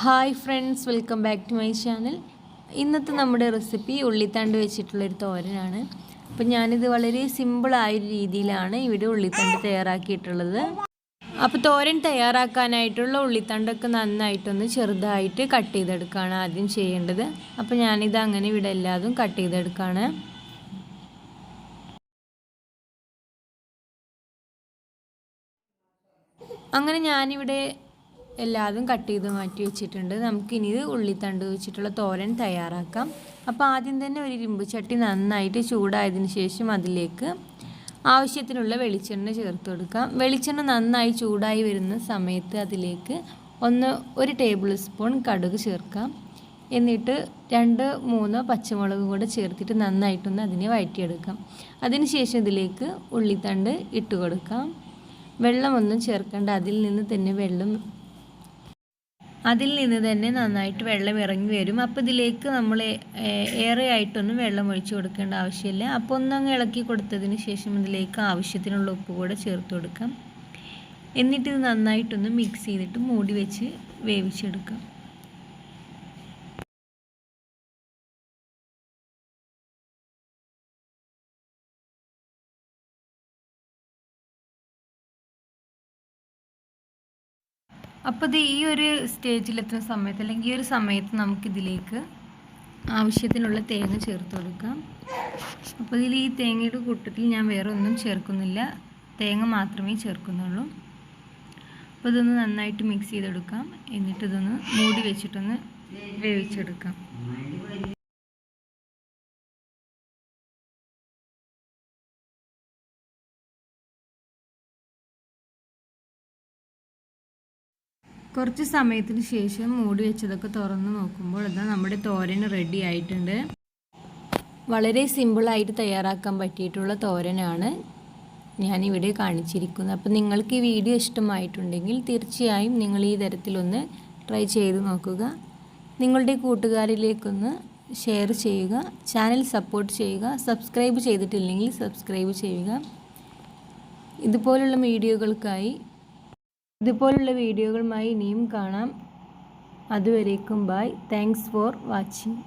Hi friends, welcome back to my channel. ഇന്നത്തെ നമ്മുടെ recipe ഉള്ളിത്തണ്ട് വെച്ചിട്ടുള്ളൊരു തോരനാണ്. അപ്പോൾ ഞാനിത് വളരെ സിമ്പിളായൊരു രീതിയിലാണ് ഇവിടെ ഉള്ളിത്തണ്ട് തയ്യാറാക്കിയിട്ടുള്ളത്. അപ്പോൾ തോരൻ തയ്യാറാക്കാനായിട്ടുള്ള ഉള്ളിത്തണ്ടൊക്കെ നന്നായിട്ടൊന്ന് ചെറുതായിട്ട് കട്ട് ചെയ്തെടുക്കുകയാണ് ആദ്യം ചെയ്യേണ്ടത്. അപ്പോൾ ഞാനിത് അങ്ങനെ ഇവിടെ എല്ലാതും കട്ട് ചെയ്തെടുക്കുകയാണ്. അങ്ങനെ ഞാനിവിടെ എല്ലാതും കട്ട് ചെയ്ത് മാറ്റി വെച്ചിട്ടുണ്ട്. നമുക്കിനി ഇത് ഉള്ളിത്തണ്ട് വെച്ചിട്ടുള്ള തോരൻ തയ്യാറാക്കാം. അപ്പോൾ ആദ്യം തന്നെ ഒരു ഇരുമ്പ് ചട്ടി നന്നായിട്ട് ചൂടായതിനു ശേഷം അതിലേക്ക് ആവശ്യത്തിനുള്ള വെളിച്ചെണ്ണ ചേർത്ത് കൊടുക്കാം. വെളിച്ചെണ്ണ നന്നായി ചൂടായി വരുന്ന സമയത്ത് അതിലേക്ക് ഒരു ടേബിൾ സ്പൂൺ കടുക് ചേർക്കാം. എന്നിട്ട് 2-3 പച്ചമുളക് കൂടെ ചേർത്തിട്ട് നന്നായിട്ടൊന്ന് അതിനെ വഴറ്റിയെടുക്കാം. അതിനുശേഷം ഇതിലേക്ക് ഉള്ളിത്തണ്ട് ഇട്ട് കൊടുക്കാം. വെള്ളമൊന്നും ചേർക്കേണ്ട, അതിൽ നിന്ന് തന്നെ നന്നായിട്ട് വെള്ളം ഇറങ്ങി വരും. അപ്പോൾ ഇതിലേക്ക് നമ്മൾ ഏറെ ആയിട്ടൊന്നും വെള്ളം ഒഴിച്ച് കൊടുക്കേണ്ട ആവശ്യമില്ല. അപ്പോൾ ഒന്നങ്ങ് ഇളക്കി കൊടുത്തതിന് ശേഷം ഇതിലേക്ക് ആവശ്യത്തിനുള്ള ഉപ്പ് കൂടെ ചേർത്ത് കൊടുക്കാം. എന്നിട്ട് ഇത് നന്നായിട്ടൊന്ന് മിക്സ് ചെയ്തിട്ട് മൂടി വെച്ച് വേവിച്ചെടുക്കാം. അപ്പോൾ ഇത് ഈ ഒരു സ്റ്റേജിലെത്തുന്ന സമയത്ത് അല്ലെങ്കിൽ ഈ ഒരു സമയത്ത് നമുക്കിതിലേക്ക് ആവശ്യത്തിനുള്ള തേങ്ങ ചേർത്ത് കൊടുക്കാം. അപ്പോൾ ഇതിൽ ഈ തേങ്ങയുടെ കൂട്ടത്തിൽ ഞാൻ വേറെ ഒന്നും ചേർക്കുന്നില്ല, തേങ്ങ മാത്രമേ ചേർക്കുന്നുള്ളൂ. അപ്പോൾ ഇതൊന്ന് നന്നായിട്ട് മിക്സ് ചെയ്തെടുക്കാം. എന്നിട്ട് ഇതൊന്ന് മൂടി വെച്ചിട്ടൊന്ന് വേവിച്ചെടുക്കാം. കുറച്ച് സമയത്തിന് ശേഷം മൂടി വെച്ചതൊക്കെ തുറന്ന് നോക്കുമ്പോൾ ഇതാ നമ്മുടെ തോരൻ റെഡി ആയിട്ടുണ്ട്. വളരെ സിമ്പിളായിട്ട് തയ്യാറാക്കാൻ പറ്റിയിട്ടുള്ള തോരനാണ് ഞാനിവിടെ കാണിച്ചിരിക്കുന്നത്. അപ്പോൾ നിങ്ങൾക്ക് ഈ വീഡിയോ ഇഷ്ടമായിട്ടുണ്ടെങ്കിൽ തീർച്ചയായും നിങ്ങൾ ഈ തരത്തിലൊന്ന് ട്രൈ ചെയ്ത് നോക്കുക. നിങ്ങളുടെ കൂട്ടുകാരിലേക്കൊന്ന് ഷെയർ ചെയ്യുക. ചാനൽ സപ്പോർട്ട് ചെയ്യുക. സബ്സ്ക്രൈബ് ചെയ്തിട്ടില്ലെങ്കിൽ സബ്സ്ക്രൈബ് ചെയ്യുക. ഇതുപോലുള്ള വീഡിയോകളുമായി ഇനിയും കാണാം. അതുവരേക്കും ബൈ. Thanks for watching.